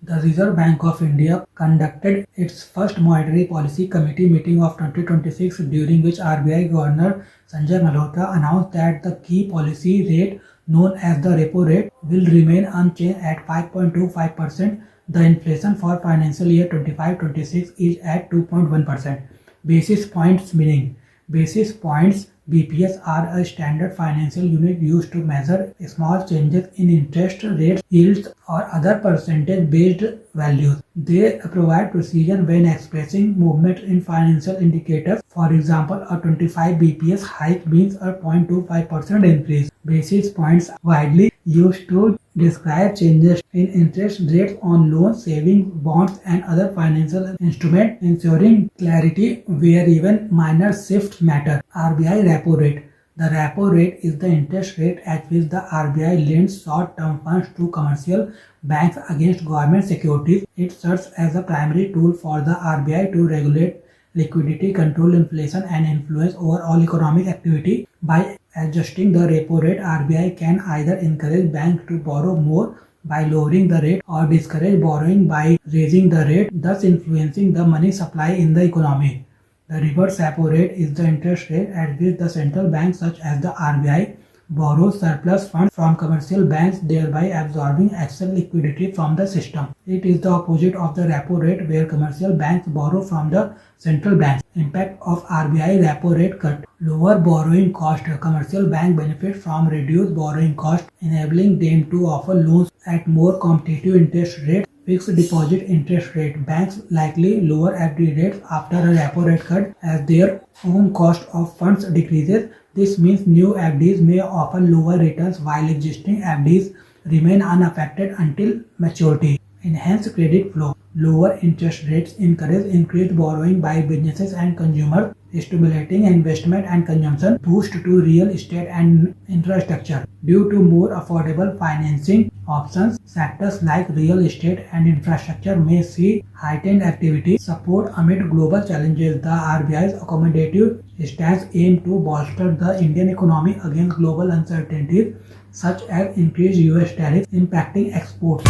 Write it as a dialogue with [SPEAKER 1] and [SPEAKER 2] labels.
[SPEAKER 1] The Reserve Bank of India conducted its first Monetary Policy Committee meeting of 2026, during which RBI Governor Sanjay Malhotra announced that the key policy rate, known as the repo rate, will remain unchanged at 5.25%. The inflation for financial year 25-26 is at 2.1%. Basis points meaning. Basis points (BPS) are a standard financial unit used to measure small changes in interest rates, yields, or other percentage-based values. They provide precision when expressing movement in financial indicators. For example, a 25 BPS hike means a 0.25% increase. Basis points are widely used to describe changes in interest rates on loans, savings, bonds, and other financial instruments, ensuring clarity where even minor shifts matter. RBI repo rate. The repo rate is the interest rate at which the RBI lends short-term funds to commercial banks against government securities. It serves as a primary tool for the RBI to regulate liquidity, control inflation, and influence overall economic activity. By adjusting the repo rate, RBI can either encourage banks to borrow more by lowering the rate or discourage borrowing by raising the rate, thus influencing the money supply in the economy. The reverse repo rate is the interest rate at which the central bank, such as the RBI, borrows surplus funds from commercial banks, thereby absorbing excess liquidity from the system. It is the opposite of the repo rate, where commercial banks borrow from the central banks. Impact of RBI repo rate cut. Lower borrowing cost. Commercial banks benefit from reduced borrowing cost, enabling them to offer loans at more competitive interest rates. Fixed deposit interest rate. Banks likely lower FD rates after a repo rate cut as their own cost of funds decreases. This means new FDs may offer lower returns while existing FDs remain unaffected until maturity. Enhanced credit flow. Lower interest rates encourage increased borrowing by businesses and consumers, stimulating investment and consumption. Boost to real estate and infrastructure. Due to more affordable financing options, sectors like real estate and infrastructure may see heightened activity. Support amid global challenges. The RBI's accommodative stance aims to bolster the Indian economy against global uncertainties, such as increased US tariffs impacting exports.